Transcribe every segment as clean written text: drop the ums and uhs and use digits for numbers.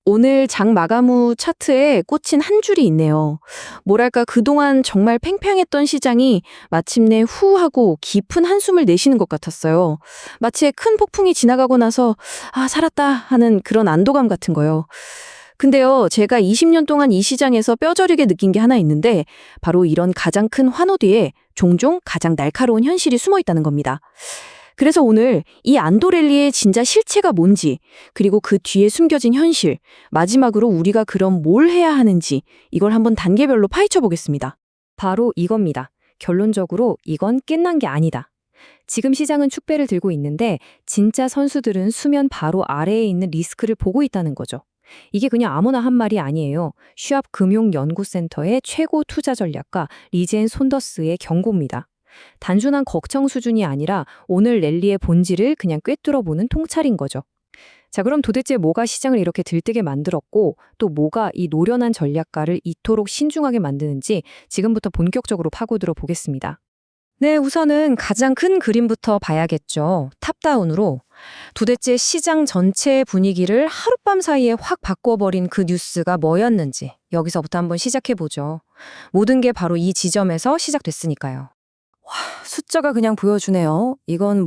오늘 장 마감 후 차트에 꽂힌 한 줄이 있네요. 뭐랄까 그동안 정말 팽팽했던 시장이 마침내 후 하고 깊은 한숨을 내쉬는 것 같았어요. 마치 큰 폭풍이 지나가고 나서 아, 살았다 하는 그런 안도감 같은 거요. 근데요, 제가 20년 동안 이 시장에서 뼈저리게 느낀 게 하나 있는데 바로 이런 가장 큰 환호 뒤에 종종 가장 날카로운 현실이 숨어 있다는 겁니다. 그래서 오늘 이 안도랠리의 진짜 실체가 뭔지, 그리고 그 뒤에 숨겨진 현실, 마지막으로 우리가 그럼 뭘 해야 하는지 이걸 한번 단계별로 파헤쳐 보겠습니다. 바로 이겁니다. 결론적으로 이건 끝난 게 아니다. 지금 시장은 축배를 들고 있는데 진짜 선수들은 수면 바로 아래에 있는 리스크를 보고 있다는 거죠. 이게 그냥 아무나 한 말이 아니에요. 슈압 금융연구센터의 최고 투자 전략가 리젠 손더스의 경고입니다. 단순한 걱정 수준이 아니라 오늘 랠리의 본질을 그냥 꿰뚫어보는 통찰인 거죠. 자, 그럼 도대체 뭐가 시장을 이렇게 들뜨게 만들었고 또 뭐가 이 노련한 전략가를 이토록 신중하게 만드는지 지금부터 본격적으로 파고들어 보겠습니다. 네, 우선은 가장 큰 그림부터 봐야겠죠. 탑다운으로. 도대체 시장 전체의 분위기를 하룻밤 사이에 확 바꿔버린 그 뉴스가 뭐였는지 여기서부터 한번 시작해보죠. 모든 게 바로 이 지점에서 시작됐으니까요. 숫자가 그냥 보여주네요. 이건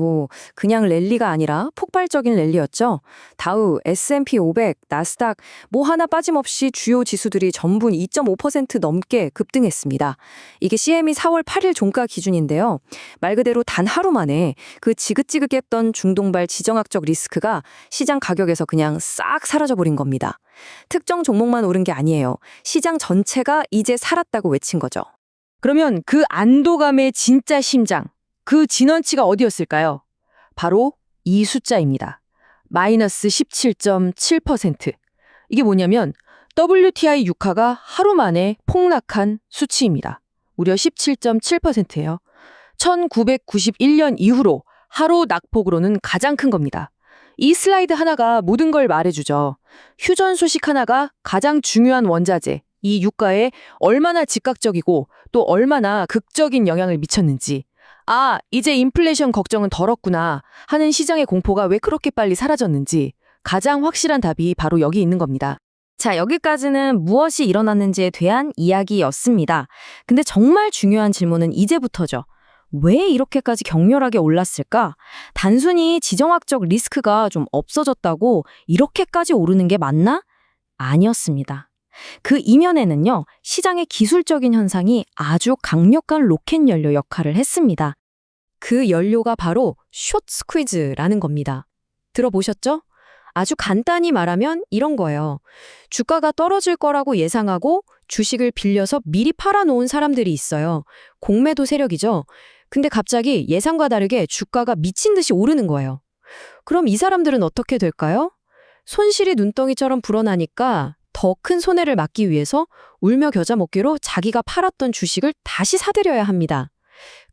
그냥 랠리가 아니라 폭발적인 랠리였죠. 다우, S&P 500, 나스닥 하나 빠짐없이 주요 지수들이 전부 2.5% 넘게 급등했습니다. 이게 CME 4월 8일 종가 기준인데요. 말 그대로 단 하루 만에 그 지긋지긋했던 중동발 지정학적 리스크가 시장 가격에서 그냥 싹 사라져버린 겁니다. 특정 종목만 오른 게 아니에요. 시장 전체가 이제 살았다고 외친 거죠. 그러면 그 안도감의 진짜 심장, 그 진원치가 어디였을까요? 바로 이 숫자입니다. 마이너스 17.7%. 이게 뭐냐면 WTI 유가가 하루 만에 폭락한 수치입니다. 무려 17.7%예요. 1991년 이후로 하루 낙폭으로는 가장 큰 겁니다. 이 슬라이드 하나가 모든 걸 말해주죠. 휴전 소식 하나가 가장 중요한 원자재, 이 유가에 얼마나 즉각적이고 또 얼마나 극적인 영향을 미쳤는지, 아, 이제 인플레이션 걱정은 덜었구나 하는 시장의 공포가 왜 그렇게 빨리 사라졌는지 가장 확실한 답이 바로 여기 있는 겁니다. 자, 여기까지는 무엇이 일어났는지에 대한 이야기였습니다. 근데 정말 중요한 질문은 이제부터죠. 왜 이렇게까지 격렬하게 올랐을까? 단순히 지정학적 리스크가 좀 없어졌다고 이렇게까지 오르는 게 맞나? 아니었습니다. 그 이면에는요, 시장의 기술적인 현상이 아주 강력한 로켓 연료 역할을 했습니다. 그 연료가 바로 숏 스퀴즈라는 겁니다. 들어보셨죠? 아주 간단히 말하면 이런 거예요. 주가가 떨어질 거라고 예상하고 주식을 빌려서 미리 팔아놓은 사람들이 있어요. 공매도 세력이죠. 근데 갑자기 예상과 다르게 주가가 미친 듯이 오르는 거예요. 그럼 이 사람들은 어떻게 될까요? 손실이 눈덩이처럼 불어나니까 더 큰 손해를 막기 위해서 울며 겨자 먹기로 자기가 팔았던 주식을 다시 사들여야 합니다.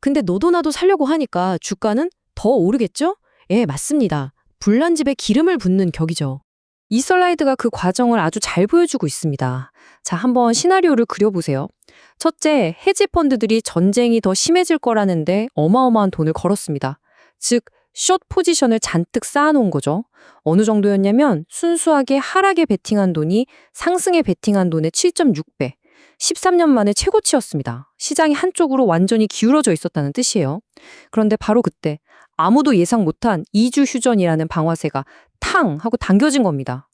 근데 너도 나도 살려고 하니까 주가는 더 오르겠죠? 예, 맞습니다. 불난 집에 기름을 붓는 격이죠. 이 슬라이드가 그 과정을 아주 잘 보여주고 있습니다. 자, 한번 시나리오를 그려보세요. 첫째, 헤지펀드들이 전쟁이 더 심해질 거라는데 어마어마한 돈을 걸었습니다. 즉, 숏 포지션을 잔뜩 쌓아놓은 거죠. 어느 정도였냐면 순수하게 하락에 베팅한 돈이 상승에 베팅한 돈의 7.6배. 13년 만에 최고치였습니다. 시장이 한쪽으로 완전히 기울어져 있었다는 뜻이에요. 그런데 바로 그때 아무도 예상 못한 이주 휴전이라는 방아쇠가 탕 하고 당겨진 겁니다.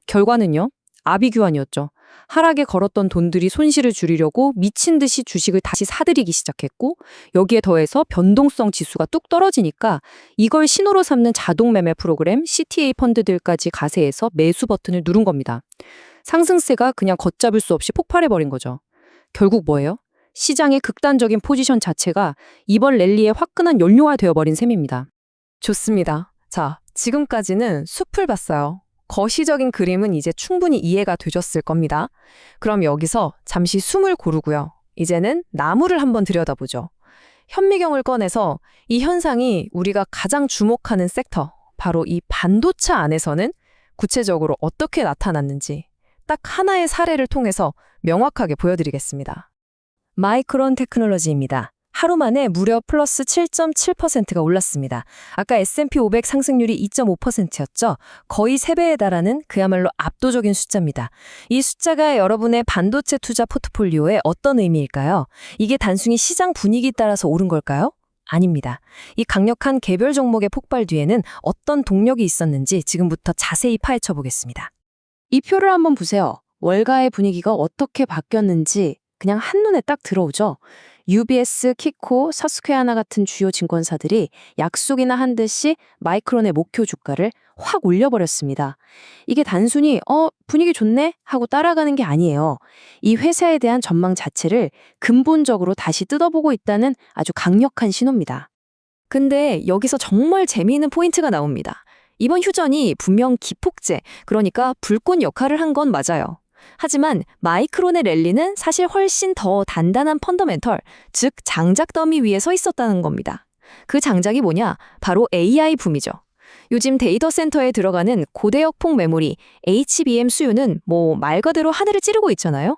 결과는요, 아비규환이었죠. 하락에 걸었던 돈들이 손실을 줄이려고 미친 듯이 주식을 다시 사들이기 시작했고, 여기에 더해서 변동성 지수가 뚝 떨어지니까 이걸 신호로 삼는 자동 매매 프로그램 CTA 펀드들까지 가세해서 매수 버튼을 누른 겁니다. 상승세가 그냥 걷잡을 수 없이 폭발해버린 거죠. 결국 뭐예요? 시장의 극단적인 포지션 자체가 이번 랠리의 화끈한 연료가 되어버린 셈입니다. 좋습니다. 자, 지금까지는 숲을 봤어요. 거시적인 그림은 이제 충분히 이해가 되셨을 겁니다. 그럼 여기서 잠시 숨을 고르고요. 이제는 나무를 한번 들여다보죠. 현미경을 꺼내서 이 현상이 우리가 가장 주목하는 섹터, 바로 이 반도체 안에서는 구체적으로 어떻게 나타났는지 딱 하나의 사례를 통해서 명확하게 보여드리겠습니다. 마이크론 테크놀로지입니다. 하루 만에 무려 플러스 7.7%가 올랐습니다. 아까 S&P 500 상승률이 2.5%였죠. 거의 3배에 달하는 그야말로 압도적인 숫자입니다. 이 숫자가 여러분의 반도체 투자 포트폴리오에 어떤 의미일까요? 이게 단순히 시장 분위기 따라서 오른 걸까요? 아닙니다. 이 강력한 개별 종목의 폭발 뒤에는 어떤 동력이 있었는지 지금부터 자세히 파헤쳐 보겠습니다. 이 표를 한번 보세요. 월가의 분위기가 어떻게 바뀌었는지 그냥 한눈에 딱 들어오죠. UBS, 키코, 서스퀘아나 같은 주요 증권사들이 약속이나 한 듯이 마이크론의 목표 주가를 확 올려버렸습니다. 이게 단순히 분위기 좋네 하고 따라가는 게 아니에요. 이 회사에 대한 전망 자체를 근본적으로 다시 뜯어보고 있다는 아주 강력한 신호입니다. 근데 여기서 정말 재미있는 포인트가 나옵니다. 이번 휴전이 분명 기폭제, 그러니까 불꽃 역할을 한 건 맞아요. 하지만 마이크론의 랠리는 사실 훨씬 더 단단한 펀더멘털, 즉 장작 더미 위에 서 있었다는 겁니다. 그 장작이 뭐냐? 바로 AI 붐이죠. 요즘 데이터 센터에 들어가는 고대역폭 메모리, HBM 수요는 말 그대로 하늘을 찌르고 있잖아요.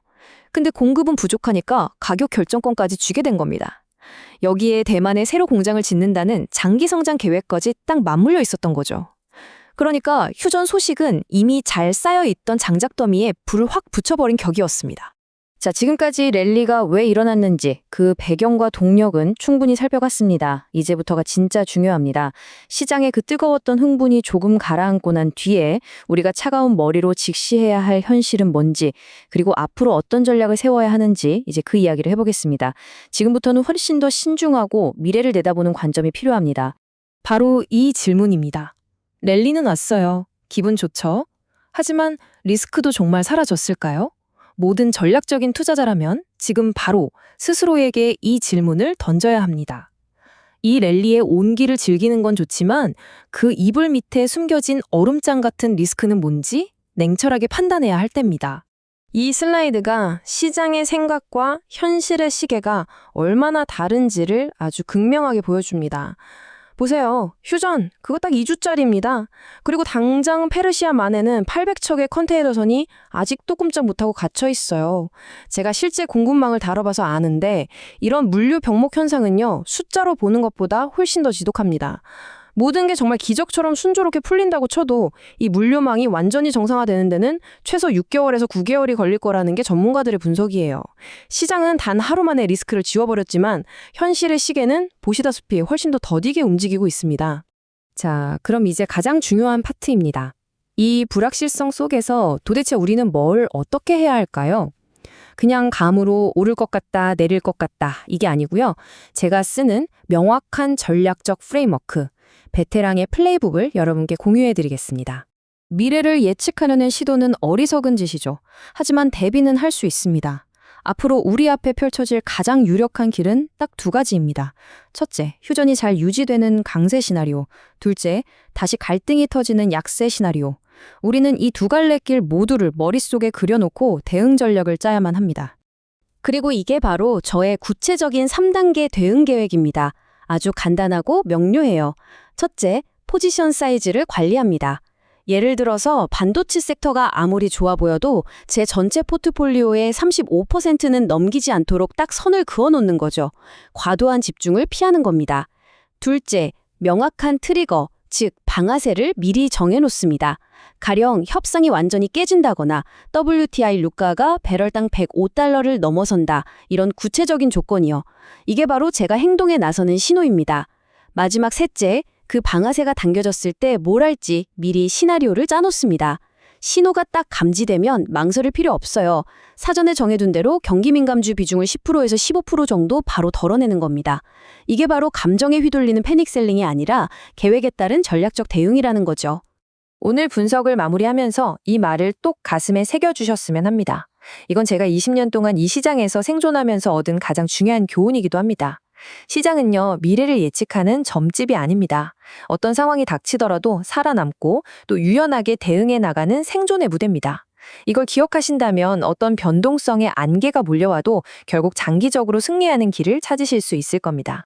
근데 공급은 부족하니까 가격 결정권까지 쥐게 된 겁니다. 여기에 대만에 새로 공장을 짓는다는 장기 성장 계획까지 딱 맞물려 있었던 거죠. 그러니까 휴전 소식은 이미 잘 쌓여있던 장작 더미에 불을 확 붙여버린 격이었습니다. 자, 지금까지 랠리가 왜 일어났는지 그 배경과 동력은 충분히 살펴봤습니다. 이제부터가 진짜 중요합니다. 시장의 그 뜨거웠던 흥분이 조금 가라앉고 난 뒤에 우리가 차가운 머리로 직시해야 할 현실은 뭔지, 그리고 앞으로 어떤 전략을 세워야 하는지 이제 그 이야기를 해보겠습니다. 지금부터는 훨씬 더 신중하고 미래를 내다보는 관점이 필요합니다. 바로 이 질문입니다. 랠리는 왔어요. 기분 좋죠? 하지만 리스크도 정말 사라졌을까요? 모든 전략적인 투자자라면 지금 바로 스스로에게 이 질문을 던져야 합니다. 이 랠리의 온기를 즐기는 건 좋지만 그 이불 밑에 숨겨진 얼음장 같은 리스크는 뭔지 냉철하게 판단해야 할 때입니다. 이 슬라이드가 시장의 생각과 현실의 시계가 얼마나 다른지를 아주 극명하게 보여줍니다. 보세요. 휴전, 그거 딱 2주짜리입니다. 그리고 당장 페르시아만에는 800척의 컨테이너선이 아직도 꼼짝 못하고 갇혀 있어요. 제가 실제 공급망을 다뤄봐서 아는데 이런 물류 병목 현상은요, 숫자로 보는 것보다 훨씬 더 지독합니다. 모든 게 정말 기적처럼 순조롭게 풀린다고 쳐도 이 물류망이 완전히 정상화되는 데는 최소 6개월에서 9개월이 걸릴 거라는 게 전문가들의 분석이에요. 시장은 단 하루 만에 리스크를 지워버렸지만 현실의 시계는 보시다시피 훨씬 더 더디게 움직이고 있습니다. 자, 그럼 이제 가장 중요한 파트입니다. 이 불확실성 속에서 도대체 우리는 뭘 어떻게 해야 할까요? 그냥 감으로 오를 것 같다, 내릴 것 같다 이게 아니고요. 제가 쓰는 명확한 전략적 프레임워크, 베테랑의 플레이북을 여러분께 공유해드리겠습니다. 미래를 예측하려는 시도는 어리석은 짓이죠. 하지만 대비는 할 수 있습니다. 앞으로 우리 앞에 펼쳐질 가장 유력한 길은 딱 2가지입니다. 첫째, 휴전이 잘 유지되는 강세 시나리오. 둘째, 다시 갈등이 터지는 약세 시나리오. 우리는 이 2갈래 길 모두를 머릿속에 그려놓고 대응 전략을 짜야만 합니다. 그리고 이게 바로 저의 구체적인 3단계 대응 계획입니다. 아주 간단하고 명료해요. 첫째, 포지션 사이즈를 관리합니다. 예를 들어서 반도체 섹터가 아무리 좋아 보여도 제 전체 포트폴리오의 35%는 넘기지 않도록 딱 선을 그어놓는 거죠. 과도한 집중을 피하는 겁니다. 둘째, 명확한 트리거, 즉 방아쇠를 미리 정해놓습니다. 가령 협상이 완전히 깨진다거나 WTI 유가가 배럴당 105달러를 넘어선다. 이런 구체적인 조건이요. 이게 바로 제가 행동에 나서는 신호입니다. 마지막 셋째, 그 방아쇠가 당겨졌을 때 뭘 할지 미리 시나리오를 짜놓습니다. 신호가 딱 감지되면 망설일 필요 없어요. 사전에 정해둔 대로 경기민감주 비중을 10%에서 15% 정도 바로 덜어내는 겁니다. 이게 바로 감정에 휘둘리는 패닉셀링이 아니라 계획에 따른 전략적 대응이라는 거죠. 오늘 분석을 마무리하면서 이 말을 똑 가슴에 새겨주셨으면 합니다. 이건 제가 20년 동안 이 시장에서 생존하면서 얻은 가장 중요한 교훈이기도 합니다. 시장은요, 미래를 예측하는 점집이 아닙니다. 어떤 상황이 닥치더라도 살아남고 또 유연하게 대응해 나가는 생존의 무대입니다. 이걸 기억하신다면 어떤 변동성의 안개가 몰려와도 결국 장기적으로 승리하는 길을 찾으실 수 있을 겁니다.